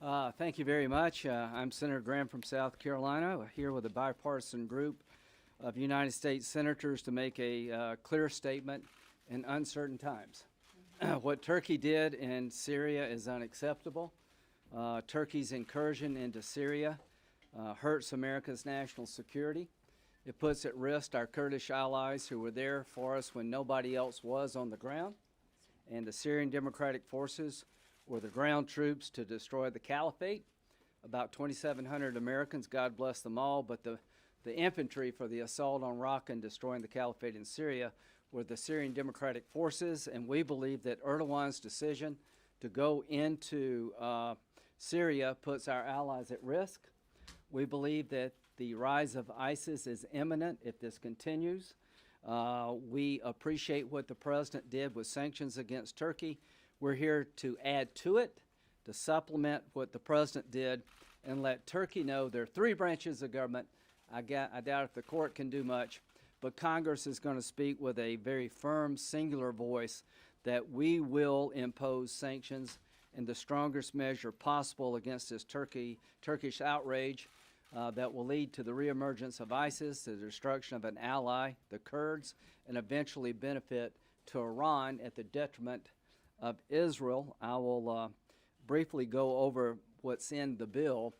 Thank you very much. I'm Senator Graham from South Carolina, here with a bipartisan group of United States senators to make a clear statement in uncertain times. What Turkey did in Syria is unacceptable. Turkey's incursion into Syria hurts America's national security. It puts at risk our Kurdish allies who were there for us when nobody else was on the ground. And the Syrian Democratic Forces were the ground troops to destroy the caliphate. About 2,700 Americans, God bless them all, but the infantry for the assault on Raqqa and destroying the caliphate in Syria were the Syrian Democratic Forces, and we believe that Erdogan's decision to go into Syria puts our allies at risk. We believe that the rise of ISIS is imminent if this continues. We appreciate what the president did with sanctions against Turkey. We're here to add to it, to supplement what the president did, and let Turkey know there are three branches of government. I doubt if the court can do much, but Congress is going to speak with a very firm, singular voice that we will impose sanctions in the strongest measure possible against this Turkish outrage that will lead to the reemergence of ISIS, the destruction of an ally, the Kurds, and eventually benefit to Iran at the detriment of Israel. I will briefly go over what's in the bill,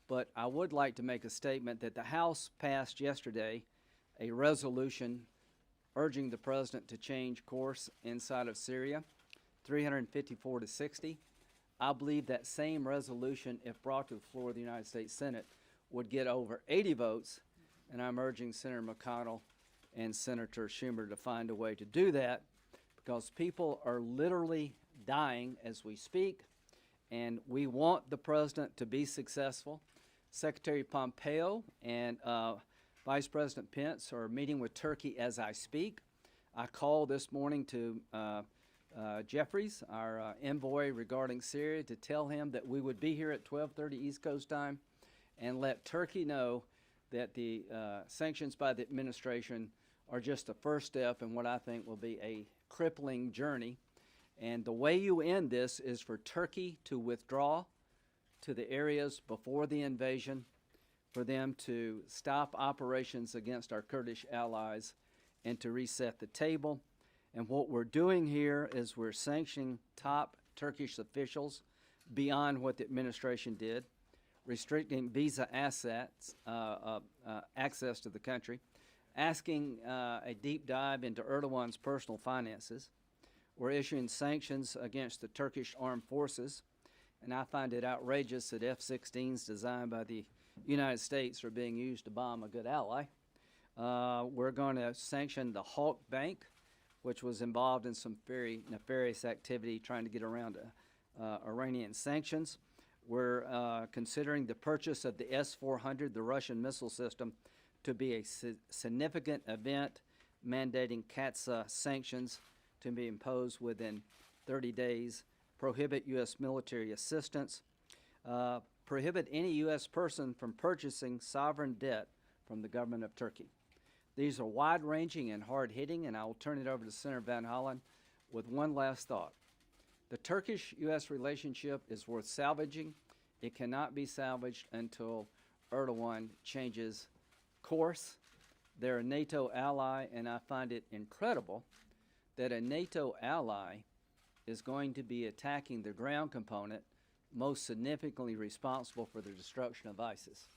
but I would like to make a statement that the House passed yesterday a resolution urging the president to change course inside of Syria, 354 to 60. I believe that same resolution, if brought to the floor of the United States Senate, would get over 80 votes, and I'm urging Senator McConnell and Senator Schumer to find a way to do that, because people are literally dying as we speak, and we want the president to be successful. Secretary Pompeo and Vice President Pence are meeting with Turkey as I speak. I called this morning to Jeffries, our envoy regarding Syria, to tell him that we would be here at 12:30 East Coast time and let Turkey know that the sanctions by the administration are just the first step in what I think will be a crippling journey. And the way you end this is for Turkey to withdraw to the areas before the invasion, for them to stop operations against our Kurdish allies, and to reset the table. And what we're doing here is we're sanctioning top Turkish officials beyond what the administration did, restricting visa access to the country, asking a deep dive into Erdogan's personal finances. We're issuing sanctions against the Turkish armed forces, and I find it outrageous that F-16s designed by the United States are being used to bomb a good ally. We're going to sanction the Halk Bank, which was involved in some very nefarious activity trying to get around Iranian sanctions. We're considering the purchase of the S-400, the Russian missile system, to be a significant event, mandating CATSA sanctions to be imposed within 30 days, prohibit U.S. military assistance, prohibit any U.S. person from purchasing sovereign debt from the government of Turkey. These are wide-ranging and hard-hitting, and I will turn it over to Senator Van Hollen with one last thought. The Turkish-U.S. relationship is worth salvaging. It cannot be salvaged until Erdogan changes course. They're a NATO ally, and I find it incredible that a NATO ally is going to be attacking the ground component most significantly responsible for the destruction of ISIS.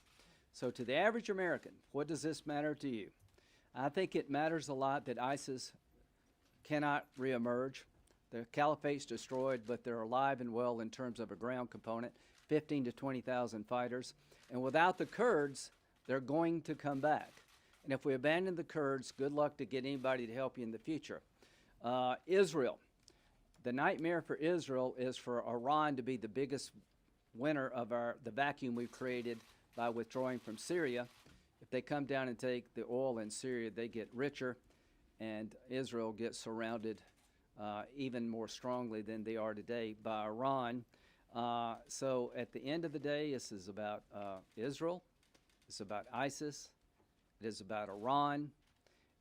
So to the average American, what does this matter to you? I think it matters a lot that ISIS cannot reemerge. The caliphate's destroyed, but they're alive and well in terms of a ground component, 15 to 20,000 fighters. And without the Kurds, they're going to come back. And if we abandon the Kurds, good luck to get anybody to help you in the future. Israel. The nightmare for Israel is for Iran to be the biggest winner of the vacuum we've created by withdrawing from Syria. If they come down and take the oil in Syria, they get richer, and Israel gets surrounded even more strongly than they are today by Iran. So at the end of the day, this is about Israel, it's about ISIS, it is about Iran,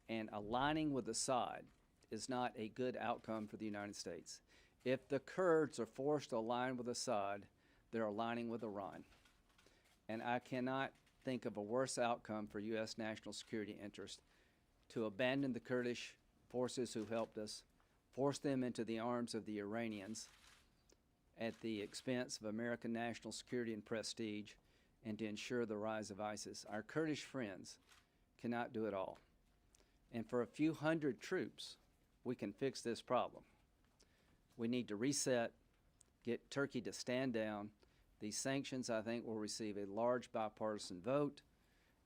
and aligning with Assad is not a good outcome for the United States. If the Kurds are forced to align with Assad, they're aligning with Iran. And I cannot think of a worse outcome for U.S. national security interest to abandon the Kurdish forces who helped us, force them into the arms of the Iranians at the expense of American national security and prestige, and to ensure the rise of ISIS. Our Kurdish friends cannot do it all. And for a few hundred troops, we can fix this problem. We need to reset, get Turkey to stand down. These sanctions, I think, will receive a large bipartisan vote,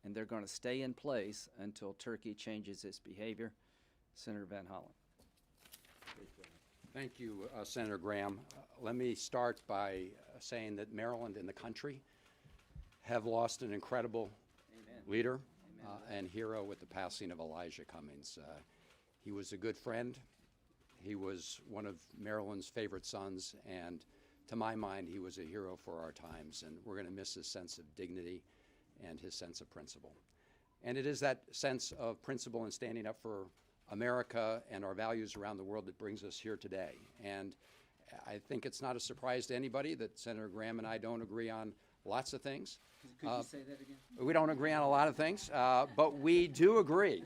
and they're going to stay in place until Turkey changes its behavior. Senator Van Hollen. Thank you, Senator Graham. Let me start by saying that Maryland and the country have lost an incredible leader and hero with the passing of Elijah Cummings. He was a good friend. He was one of Maryland's favorite sons, and to my mind, he was a hero for our times, and we're going to miss his sense of dignity and his sense of principle. And it is that sense of principle and standing up for America and our values around the world that brings us here today. And I think it's not a surprise to anybody that Senator Graham and I don't agree on lots of things. Could you say that again? We don't agree on a lot of things, but we do agree.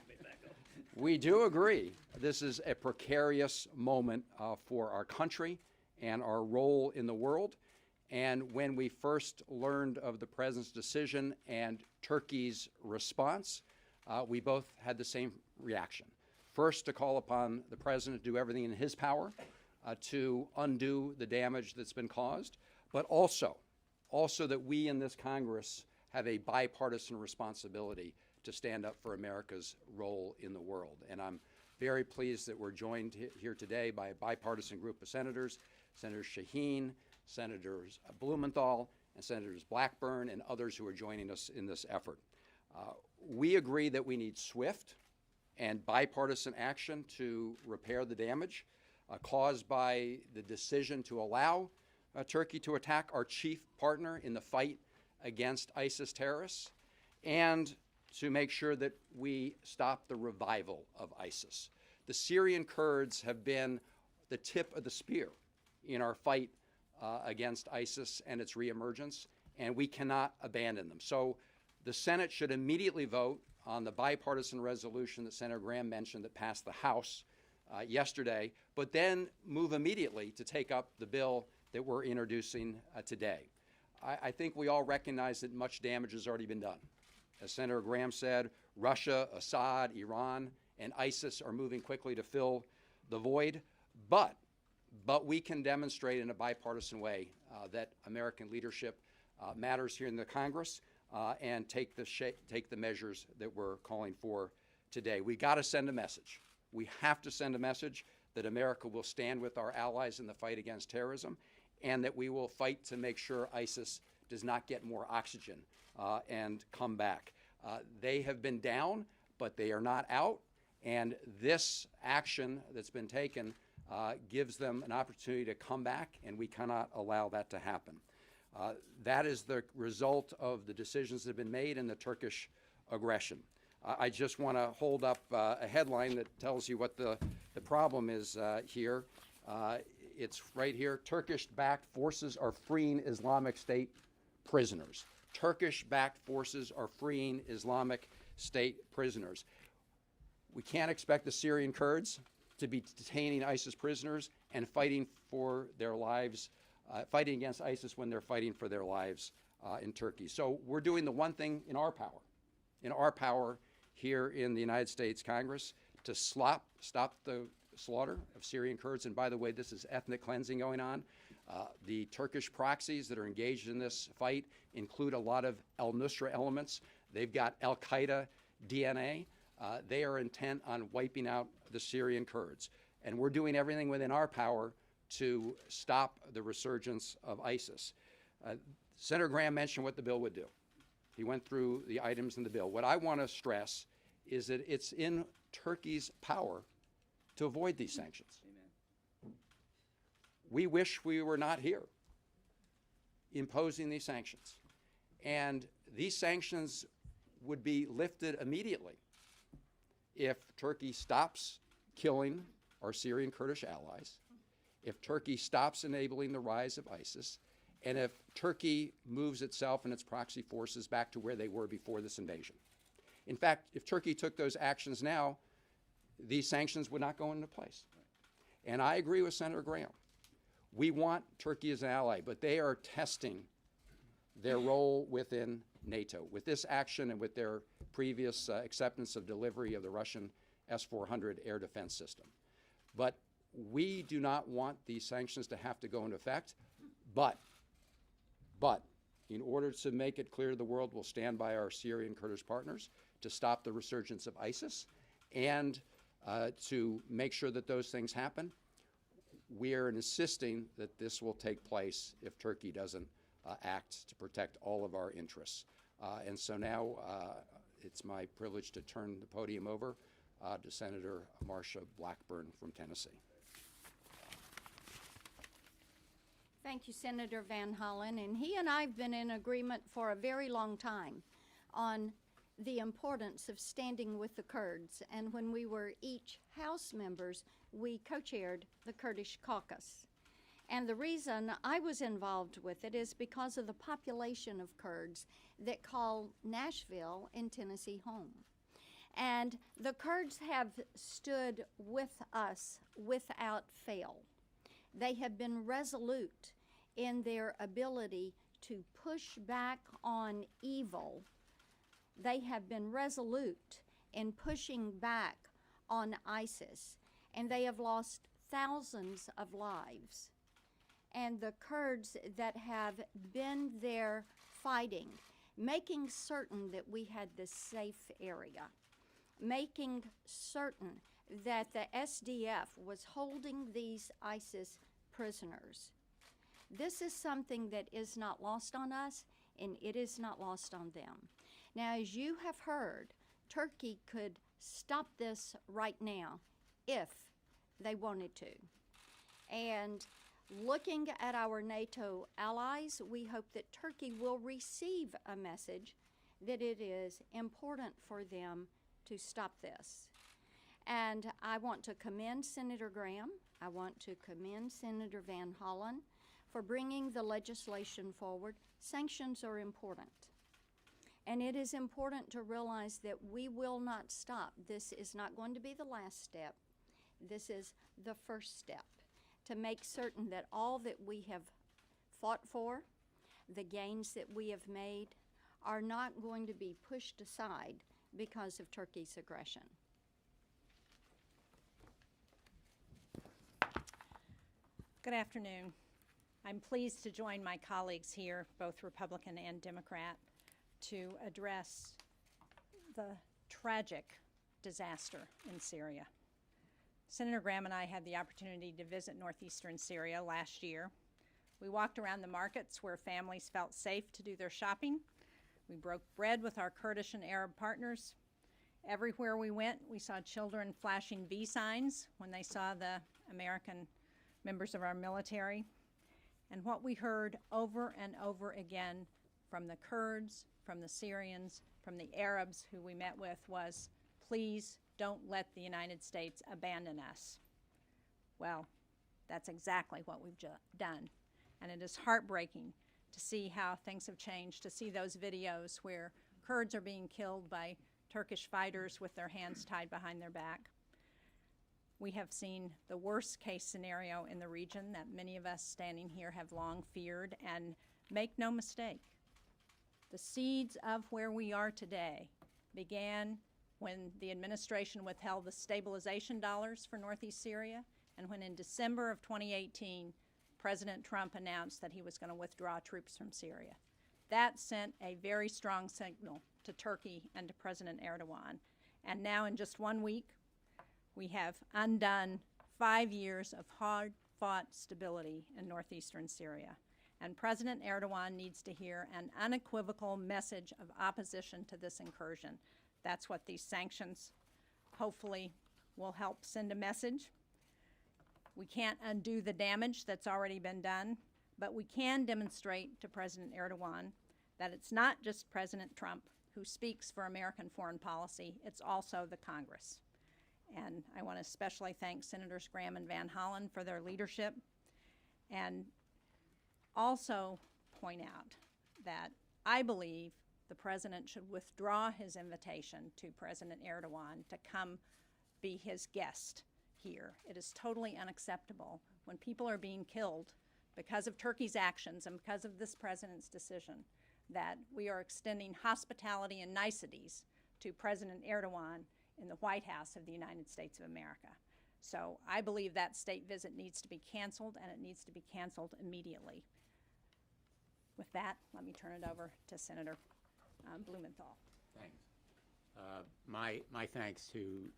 We do agree this is a precarious moment for our country and our role in the world. And when we first learned of the President's decision and Turkey's response, we both had the same reaction. First, to call upon the President to do everything in his power to undo the damage that's been caused, but also that we in this Congress have a bipartisan responsibility to stand up for America's role in the world. And I'm very pleased that we're joined here today by a bipartisan group of senators, Senator Shaheen, Senators Blumenthal, and Senators Blackburn, and others who are joining us in this effort. We agree that we need swift and bipartisan action to repair the damage caused by the decision to allow Turkey to attack our chief partner in the fight against ISIS terrorists, and to make sure that we stop the revival of ISIS. The Syrian Kurds have been the tip of the spear in our fight against ISIS and its reemergence, and we cannot abandon them. So the Senate should immediately vote on the bipartisan resolution that Senator Graham mentioned that passed the House yesterday, but then move immediately to take up the bill that we're introducing today. I think we all recognize that much damage has already been done. As Senator Graham said, Russia, Assad, Iran, and ISIS are moving quickly to fill the void, but we can demonstrate in a bipartisan way that American leadership matters here in the Congress and take the measures that we're calling for today. We got to send a message. We have to send a message that America will stand with our allies in the fight against terrorism, and that we will fight to make sure ISIS does not get more oxygen and come back. They have been down, but they are not out, and this action that's been taken gives them an opportunity to come back, and we cannot allow that to happen. That is the result of the decisions that have been made in the Turkish aggression. I just want to hold up a headline that tells you what the problem is here. It's right here. Turkish-backed forces are freeing Islamic State prisoners. Turkish-backed forces are freeing Islamic State prisoners. We can't expect the Syrian Kurds to be detaining ISIS prisoners and fighting for their lives, fighting against ISIS when they're fighting for their lives in Turkey. So we're doing the one thing in our power here in the United States Congress to stop the slaughter of Syrian Kurds. And by the way, this is ethnic cleansing going on. The Turkish proxies that are engaged in this fight include a lot of al-Nusra elements. They've got al-Qaeda DNA. They are intent on wiping out the Syrian Kurds. And we're doing everything within our power to stop the resurgence of ISIS. Senator Graham mentioned what the bill would do. He went through the items in the bill. What I want to stress is that it's in Turkey's power to avoid these sanctions. Amen. We wish we were not here imposing these sanctions. And these sanctions would be lifted immediately if Turkey stops killing our Syrian Kurdish allies, if Turkey stops enabling the rise of ISIS, and if Turkey moves itself and its proxy forces back to where they were before this invasion. In fact, if Turkey took those actions now, these sanctions would not go into place. And I agree with Senator Graham. We want Turkey as an ally, but they are testing their role within NATO. With this action and with their previous acceptance of delivery of the Russian S-400 air defense system. But we do not want these sanctions to have to go into effect, but in order to make it clear to the world, we'll stand by our Syrian Kurdish partners to stop the resurgence of ISIS and to make sure that those things happen. We are insisting that this will take place if Turkey doesn't act to protect all of our interests. And so now it's my privilege to turn the podium over to Senator Marsha Blackburn from Tennessee. Thank you, Senator Van Hollen. And he and I have been in agreement for a very long time on the importance of standing with the Kurds. And when we were each House members, we co-chaired the Kurdish caucus. And the reason I was involved with it is because of the population of Kurds that call Nashville in Tennessee home. And the Kurds have stood with us without fail. They have been resolute in their ability to push back on evil. They have been resolute in pushing back on ISIS, and they have lost thousands of lives. And the Kurds that have been there fighting, making certain that we had this safe area, making certain that the SDF was holding these ISIS prisoners. This is something that is not lost on us, and it is not lost on them. Now, as you have heard, Turkey could stop this right now if they wanted to. And looking at our NATO allies, we hope that Turkey will receive a message that it is important for them to stop this. And I want to commend Senator Graham. I want to commend Senator Van Hollen for bringing the legislation forward. Sanctions are important. And it is important to realize that we will not stop. This is not going to be the last step. This is the first step to make certain that all that we have fought for, the gains that we have made, are not going to be pushed aside because of Turkey's aggression. Good afternoon. I'm pleased to join my colleagues here, both Republican and Democrat, to address the tragic disaster in Syria. Senator Graham and I had the opportunity to visit northeastern Syria last year. We walked around the markets where families felt safe to do their shopping. We broke bread with our Kurdish and Arab partners. Everywhere we went, we saw children flashing V signs when they saw the American members of our military. And what we heard over and over again from the Kurds, from the Syrians, from the Arabs who we met with was, please don't let the United States abandon us. Well, that's exactly what we've done. And it is heartbreaking to see how things have changed, to see those videos where Kurds are being killed by Turkish fighters with their hands tied behind their back. We have seen the worst case scenario in the region that many of us standing here have long feared, and make no mistake, the seeds of where we are today began when the administration withheld the stabilization dollars for northeast Syria, and when in December of 2018, President Trump announced that he was going to withdraw troops from Syria. That sent a very strong signal to Turkey and to President Erdogan. And now in just 1 week, we have undone 5 years of hard-fought stability in northeastern Syria. And President Erdogan needs to hear an unequivocal message of opposition to this incursion. That's what these sanctions hopefully will help send a message. We can't undo the damage that's already been done, but we can demonstrate to President Erdogan that it's not just President Trump who speaks for American foreign policy, it's also the Congress. And I want to especially thank Senators Graham and Van Hollen for their leadership. And also point out that I believe the president should withdraw his invitation to President Erdogan to come be his guest here. It is totally unacceptable when people are being killed because of Turkey's actions and because of this president's decision that we are extending hospitality and niceties to President Erdogan in the White House of the United States of America. So I believe that state visit needs to be canceled, and it needs to be canceled immediately. With that, let me turn it over to Senator Blumenthal. Thanks. My thanks to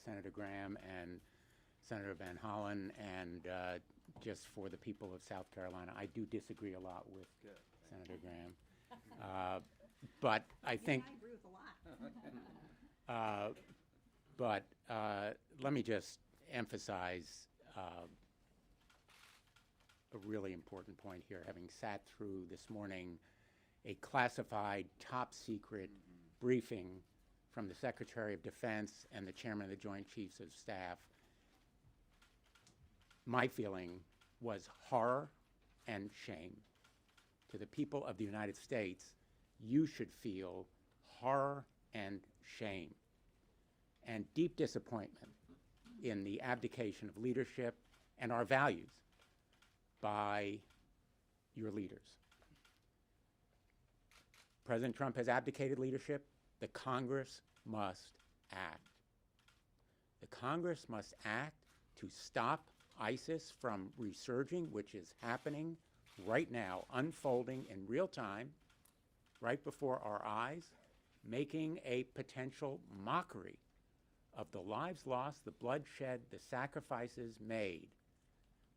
Senator Graham and Senator Van Hollen, and just for the people of South Carolina. I do disagree a lot with Senator Graham, but I think. I agree with a lot. But let me just emphasize a really important point here. Having sat through this morning a classified, top-secret briefing from the Secretary of Defense and the Chairman of the Joint Chiefs of Staff, my feeling was horror and shame. To the people of the United States, you should feel horror and shame and deep disappointment in the abdication of leadership and our values by your leaders. President Trump has abdicated leadership. The Congress must act. The Congress must act to stop ISIS from resurging, which is happening right now, unfolding in real time, right before our eyes, making a potential mockery of the lives lost, the bloodshed, the sacrifices made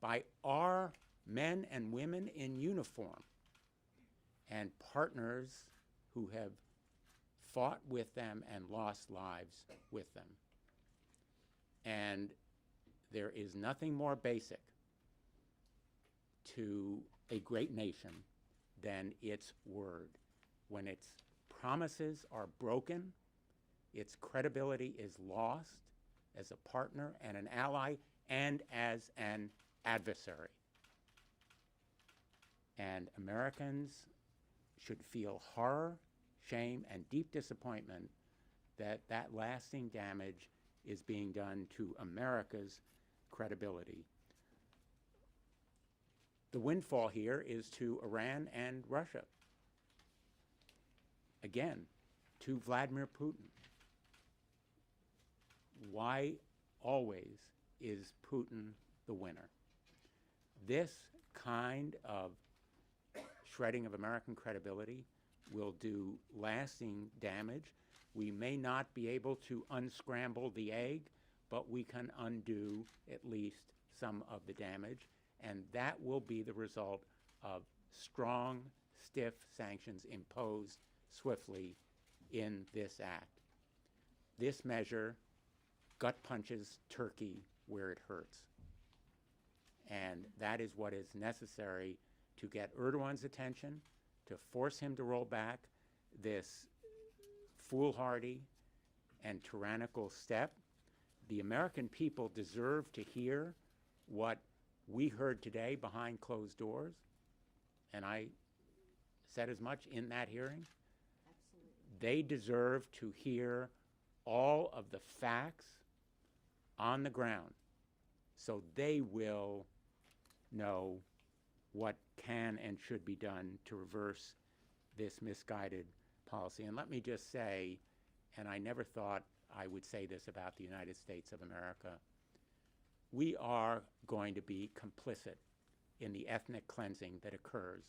by our men and women in uniform and partners who have fought with them and lost lives with them. And there is nothing more basic to a great nation than its word. When its promises are broken, its credibility is lost as a partner and an ally and as an adversary. And Americans should feel horror, shame, and deep disappointment that that lasting damage is being done to America's credibility. The windfall here is to Iran and Russia. Again, to Vladimir Putin. Why always is Putin the winner? This kind of shredding of American credibility will do lasting damage. We may not be able to unscramble the egg, but we can undo at least some of the damage, and that will be the result of strong, stiff sanctions imposed swiftly in this act. This measure gut punches Turkey where it hurts. And that is what is necessary to get Erdogan's attention, to force him to roll back this foolhardy and tyrannical step. The American people deserve to hear what we heard today behind closed doors, and I said as much in that hearing. Absolutely. They deserve to hear all of the facts on the ground, so they will know what can and should be done to reverse this misguided policy. And let me just say, and I never thought I would say this about the United States of America, we are going to be complicit in the ethnic cleansing that occurs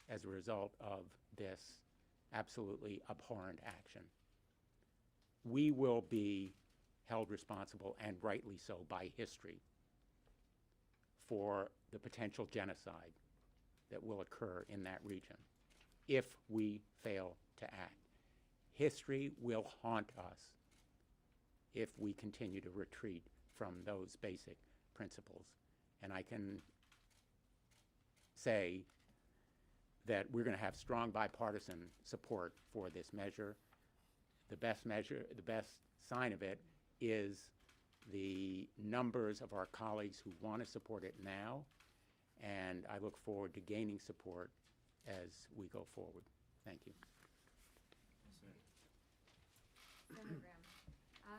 as a result of this absolutely abhorrent action. We will be held responsible, and rightly so, by history for the potential genocide that will occur in that region if we fail to act. History will haunt us if we continue to retreat from those basic principles. And I can say that we're going to have strong bipartisan support for this measure. The best sign of it is the numbers of our colleagues who want to support it now and I look forward to gaining support as we go forward. Thank you. Senator Graham,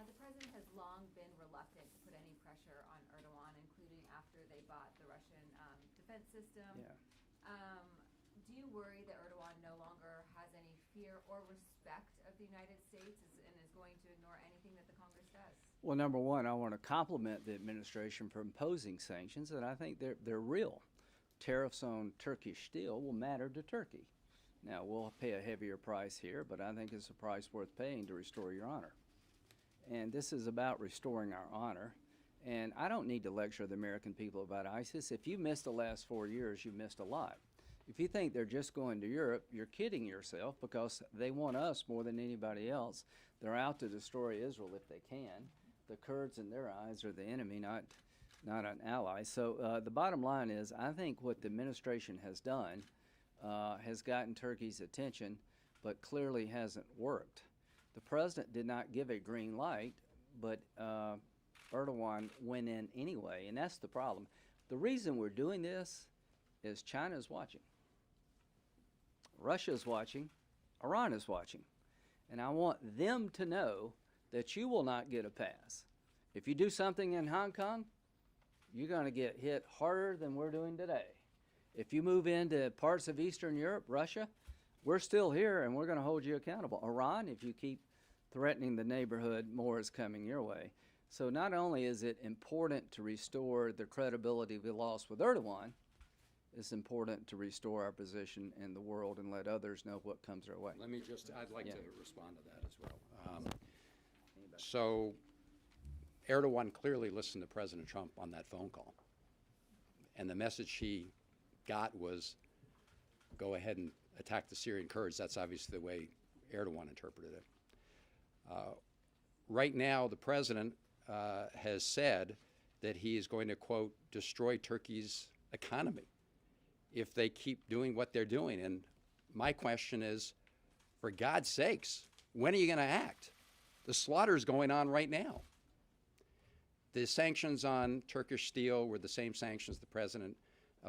the president has long been reluctant to put any pressure on Erdogan, including after they bought the Russian defense system. Yeah. Do you worry that Erdogan no longer has any fear or respect of the United States and is going to ignore anything that the Congress does? Well, number one, I want to compliment the administration for imposing sanctions, and I think they're real. Tariffs on Turkish steel will matter to Turkey. Now, we'll pay a heavier price here, but I think it's a price worth paying to restore your honor. And this is about restoring our honor. And I don't need to lecture the American people about ISIS. If you missed the last 4 years, you missed a lot. If you think they're just going to Europe, you're kidding yourself, because they want us more than anybody else. They're out to destroy Israel if they can. The Kurds, in their eyes, are the enemy, not an ally. So the bottom line is, I think what the administration has done has gotten Turkey's attention, but clearly hasn't worked. The president did not give a green light, but Erdogan went in anyway, and that's the problem. The reason we're doing this is China's watching. Russia's watching. Iran is watching. And I want them to know that you will not get a pass. If you do something in Hong Kong, you're going to get hit harder than we're doing today. If you move into parts of Eastern Europe, Russia, we're still here and we're going to hold you accountable. Iran, if you keep threatening the neighborhood, more is coming your way. So not only is it important to restore the credibility we lost with Erdogan, it's important to restore our position in the world and let others know what comes our way. Let me just, I'd like Yeah. to respond to that as well. So Erdogan clearly listened to President Trump on that phone call. And the message he got was, go ahead and attack the Syrian Kurds. That's obviously the way Erdogan interpreted it. Right now, the president has said that he is going to, quote, destroy Turkey's economy if they keep doing what they're doing. And my question is, for God's sakes, when are you going to act? The slaughter is going on right now. The sanctions on Turkish steel were the same sanctions the president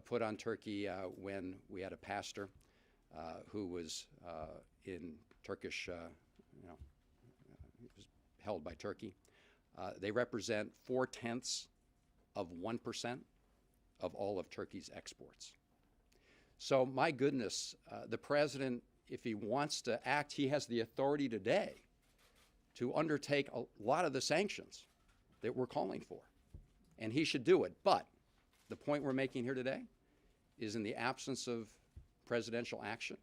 put on Turkey when we had a pastor who was in Turkish, was held by Turkey. They represent 0.4% of all of Turkey's exports. So my goodness, the president, if he wants to act, he has the authority today to undertake a lot of the sanctions that we're calling for. And he should do it. But the point we're making here today is, in the absence of presidential action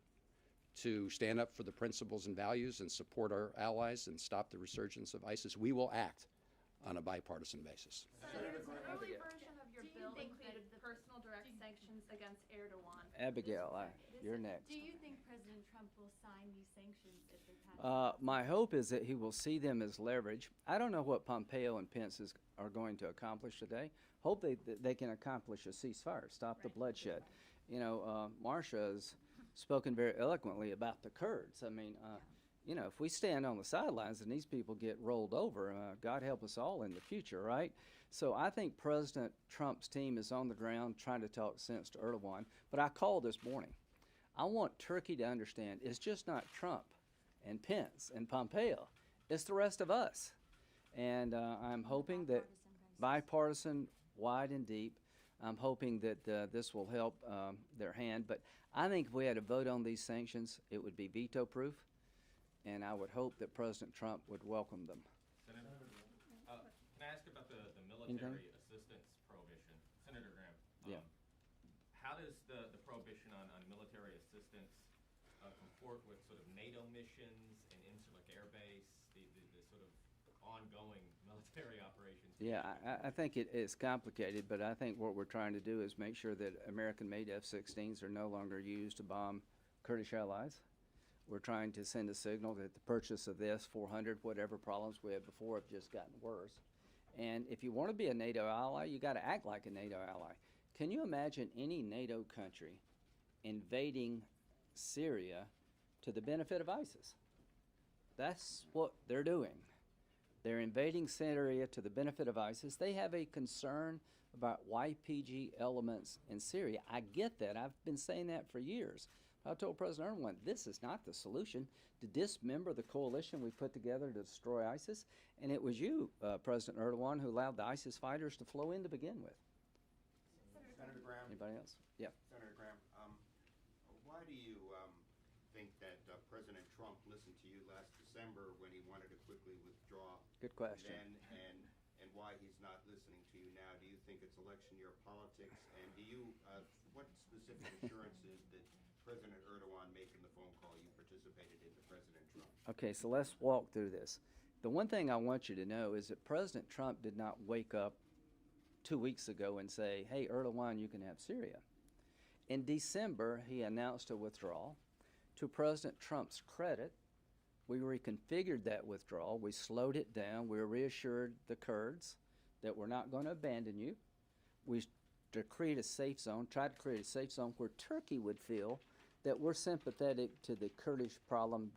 to stand up for the principles and values and support our allies and stop the resurgence of ISIS, we will act on a bipartisan basis. Senator, an early version of your bill included the personal direct sanctions against Erdogan. Abigail, you're next. Do you think President Trump will sign these sanctions if they pass? My hope is that he will see them as leverage. I don't know what Pompeo and Pence are going to accomplish today. Hope they can accomplish a ceasefire, stop the bloodshed. You know, Marcia has spoken very eloquently about the Kurds. I mean, you know, if we stand on the sidelines and these people get rolled over, God help us all in the future, right? So I think President Trump's team is on the ground trying to talk sense to Erdogan. But I called this morning. I want Turkey to understand it's just not Trump and Pence and Pompeo. It's the rest of us. And I'm hoping that bipartisan, wide and deep, I'm hoping that this will help their hand. But I think if we had a vote on these sanctions, it would be veto-proof. And I would hope that President Trump would welcome them. Senator, can I ask about the military assistance prohibition? Senator Graham, Yeah. How does the prohibition on military assistance comport with sort of NATO missions and Incirlik Air Base, the sort of ongoing military operations? Yeah, I think it's complicated, but I think what we're trying to do is make sure that American-made F-16s are no longer used to bomb Kurdish allies. We're trying to send a signal that the purchase of the S-400, whatever problems we had before, have just gotten worse. And if you want to be a NATO ally, you got to act like a NATO ally. Can you imagine any NATO country invading Syria to the benefit of ISIS? That's what they're doing. They're invading Syria to the benefit of ISIS. They have a concern about YPG elements in Syria. I get that. I've been saying that for years. I told President Erdogan, this is not the solution to dismember the coalition we put together to destroy ISIS. And it was you, President Erdogan, who allowed the ISIS fighters to flow in to begin with. Senator Graham. Anybody else? Yeah. Senator Graham, why do you think that President Trump listened to you last December when he wanted to quickly withdraw? Good question. And why he's not listening to you now? Do you think it's election year politics? And do you, what specific assurances did President Erdogan make in the phone call you participated in to President Trump? Okay, so let's walk through this. The one thing I want you to know is that President Trump did not wake up 2 weeks ago and say, hey, Erdogan, you can have Syria. In December, he announced a withdrawal. To President Trump's credit, we reconfigured that withdrawal. We slowed it down. We reassured the Kurds that we're not going to abandon you. We to create a safe zone, tried to create a safe zone where Turkey would feel that we're sympathetic to the Kurdish problem.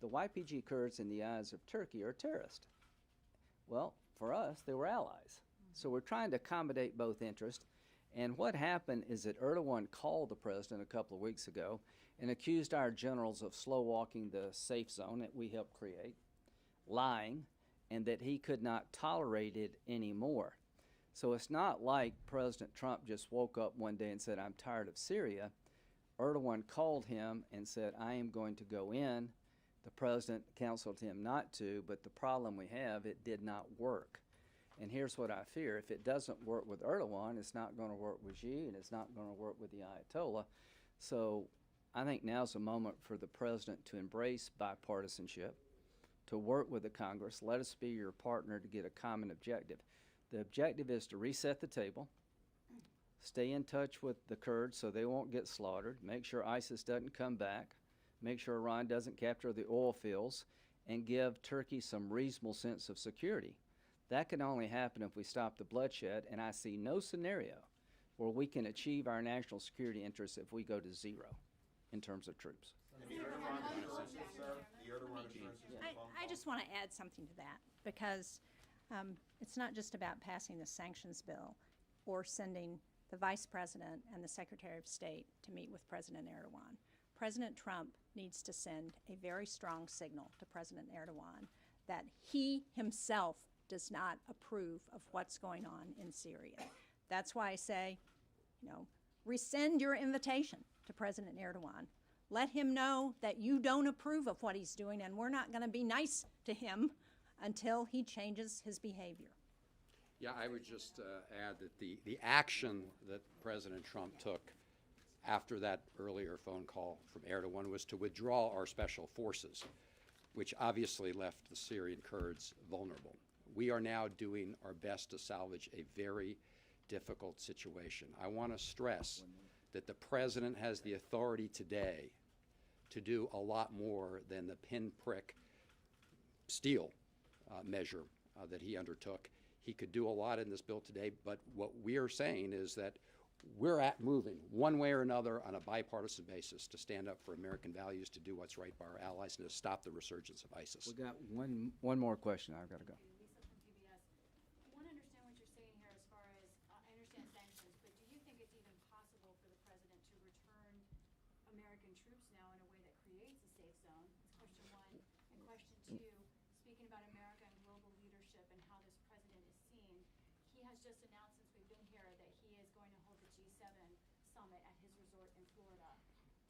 The YPG Kurds in the eyes of Turkey are terrorists. Well, for us, they were allies. So we're trying to accommodate both interests. And what happened is that Erdogan called the president a couple of weeks ago and accused our generals of slow walking the safe zone that we helped create, lying, and that he could not tolerate it anymore. So it's not like President Trump just woke up one day and said, I'm tired of Syria. Erdogan called him and said, I am going to go in. The president counseled him not to, but the problem we have, it did not work. And here's what I fear. If it doesn't work with Erdogan, it's not going to work with Xi, and it's not going to work with the Ayatollah. So I think now's the moment for the president to embrace bipartisanship, to work with the Congress. Let us be your partner to get a common objective. The objective is to reset the table, stay in touch with the Kurds so they won't get slaughtered, make sure ISIS doesn't come back, make sure Iran doesn't capture the oil fields, and give Turkey some reasonable sense of security. That can only happen if we stop the bloodshed, and I see no scenario where we can achieve our national security interests if we go to zero in terms of troops. The Erdogan assurances, sir? The Erdogan assurances in the phone I call? just want to add something to that, because it's not just about passing the sanctions bill or sending the Vice President and the Secretary of State to meet with President Erdogan. President Trump needs to send a very strong signal to President Erdogan that he himself does not approve of what's going on in Syria. That's why I say, rescind your invitation to President Erdogan. Let him know that you don't approve of what he's doing, and we're not going to be nice to him until he changes his behavior. Yeah, I would just add that the action that President Trump took after that earlier phone call from Erdogan was to withdraw our special forces, which obviously left the Syrian Kurds vulnerable. We are now doing our best to salvage a very difficult situation. I want to stress that the president has the authority today to do a lot more than the pinprick steel measure that he undertook. He could do a lot in this bill today, but what we are saying is that we're moving one way or another on a bipartisan basis to stand up for American values, to do what's right by our allies, and to stop the resurgence of ISIS. We got one more question. I've got to go. Lisa from PBS. I want to understand what you're saying here as far as, I understand sanctions, but do you think it's even possible for the president to return American troops now in a way that creates a safe zone? That's question one. And question two, speaking about America and global leadership and how this president is seen, he has just announced since we've been here that he is going to hold the G7 summit at his resort in Florida.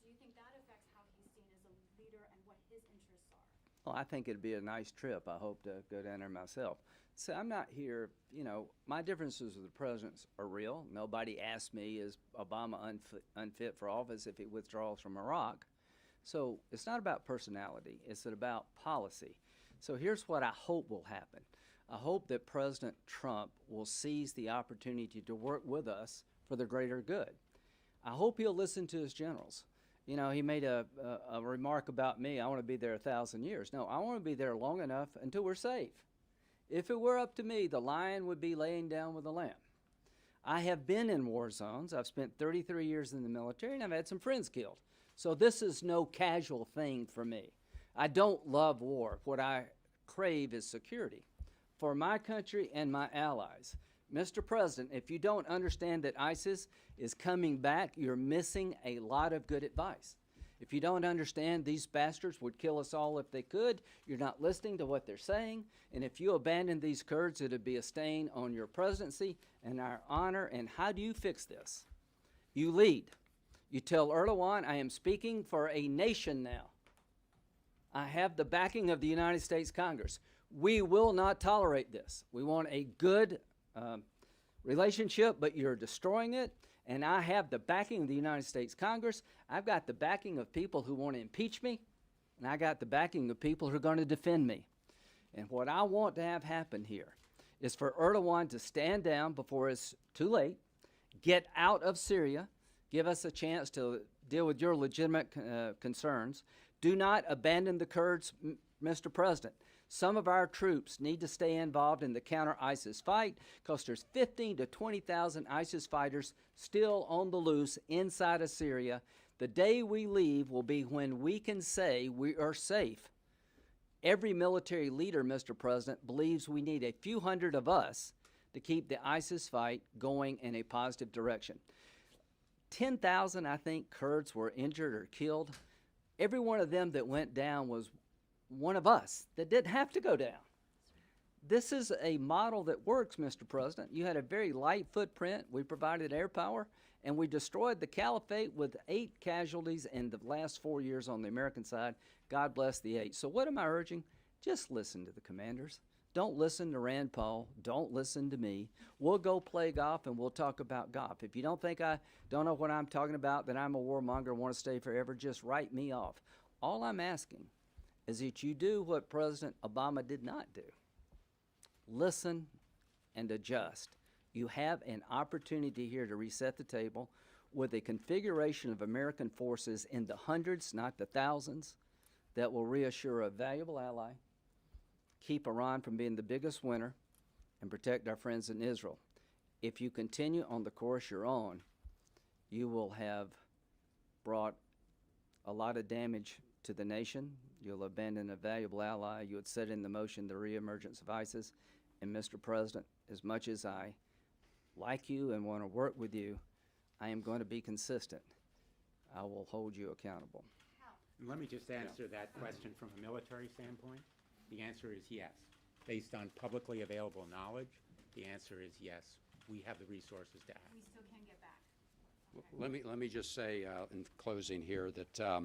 Do you think that affects how he's seen as a leader and what his interests are? Well, I think it'd be a nice trip. I hope to go down there myself. So I'm not here, my differences with the presidents are real. Nobody asked me, is Obama unfit for office if he withdraws from Iraq? So it's not about personality. It's about policy. So here's what I hope will happen. I hope that President Trump will seize the opportunity to work with us for the greater good. I hope he'll listen to his generals. He made a remark about me, I want to be there 1,000 years. No, I want to be there long enough until we're safe. If it were up to me, the lion would be laying down with the lamb. I have been in war zones. I've spent 33 years in the military, and I've had some friends killed. So this is no casual thing for me. I don't love war. What I crave is security. for my country and my allies. Mr. President, if you don't understand that ISIS is coming back, you're missing a lot of good advice. If you don't understand these bastards would kill us all if they could, you're not listening to what they're saying. And if you abandon these Kurds, it would be a stain on your presidency and our honor. And how do you fix this? You lead. You tell Erdogan, I am speaking for a nation now. I have the backing of the United States Congress. We will not tolerate this. We want a good relationship, but you're destroying it. And I have the backing of the United States Congress. I've got the backing of people who want to impeach me. And I got the backing of people who are going to defend me. And what I want to have happen here is for Erdogan to stand down before it's too late, get out of Syria, give us a chance to deal with your legitimate concerns. Do not abandon the Kurds, Mr. President. Some of our troops need to stay involved in the counter-ISIS fight because there's 15 to 20,000 ISIS fighters still on the loose inside of Syria. The day we leave will be when we can say we are safe. Every military leader, Mr. President, believes we need a few hundred of us to keep the ISIS fight going in a positive direction. 10,000, I think, Kurds were injured or killed. Every one of them that went down was one of us that didn't have to go down. This is a model that works, Mr. President. You had a very light footprint. We provided air power, and we destroyed the caliphate with 8 casualties in the last 4 years on the American side. God bless the 8. So what am I urging? Just listen to the commanders. Don't listen to Rand Paul. Don't listen to me. We'll go play golf, and we'll talk about golf. If you don't think I don't know what I'm talking about, that I'm a warmonger and want to stay forever, just write me off. All I'm asking is that you do what President Obama did not do. Listen and adjust. You have an opportunity here to reset the table with a configuration of American forces in the hundreds, not the thousands, that will reassure a valuable ally, keep Iran from being the biggest winner, and protect our friends in Israel. If you continue on the course you're on, you will have brought a lot of damage to the nation. You'll abandon a valuable ally. You would set in the motion the reemergence of ISIS. And Mr. President, as much as I like you and want to work with you, I am going to be consistent. I will hold you accountable. And let me just answer that question from a military standpoint. The answer is yes. Based on publicly available knowledge, the answer is yes. We have the resources to act. We still can get back. Let me just say in closing here that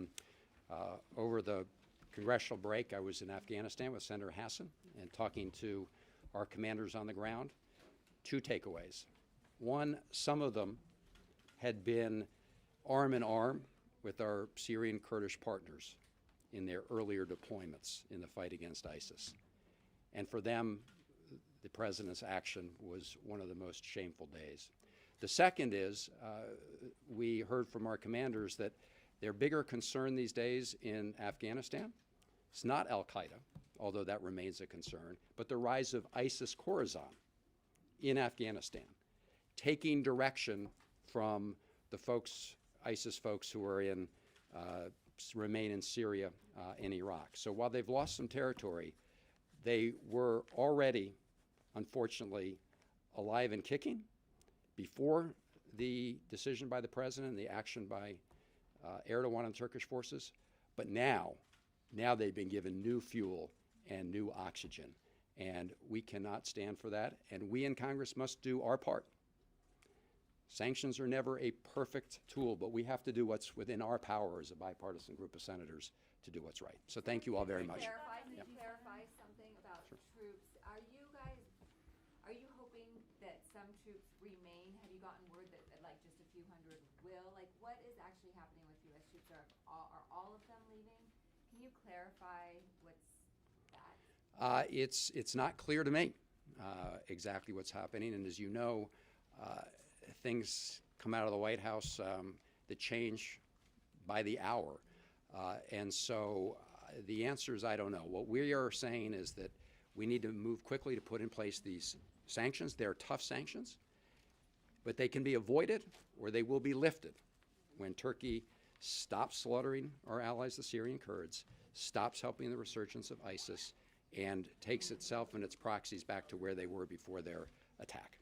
over the congressional break, I was in Afghanistan with Senator Hassan and talking to our commanders on the ground. 2 takeaways. One, some of them had been arm in arm with our Syrian Kurdish partners in their earlier deployments in the fight against ISIS. And for them, the president's action was one of the most shameful days. The second is we heard from our commanders that their bigger concern these days in Afghanistan, it's not al-Qaeda, although that remains a concern, but the rise of ISIS Khorasan in Afghanistan, taking direction from the folks, ISIS folks who are in, remain in Syria and Iraq. So while they've lost some territory, they were already, unfortunately, alive and kicking before the decision by the president and the action by Erdogan and Turkish forces. But now they've been given new fuel and new oxygen. And we cannot stand for that. And we in Congress must do our part. Sanctions are never a perfect tool, but we have to do what's within our power as a bipartisan group of senators to do what's right. So thank you all very much. Can you clarify something about troops? Are you hoping that some troops remain? Have you gotten word that like just a few hundred will? Like what is actually happening with U.S. troops? Are all of them leaving? Can you clarify what's that? It's not clear to me exactly what's happening. And as you know, things come out of the White House that change by the hour. And so the answer is I don't know. What we are saying is that we need to move quickly to put in place these sanctions. They're tough sanctions, but they can be avoided or they will be lifted when Turkey stops slaughtering our allies, the Syrian Kurds, stops helping the resurgence of ISIS, and takes itself and its proxies back to where they were before their attack.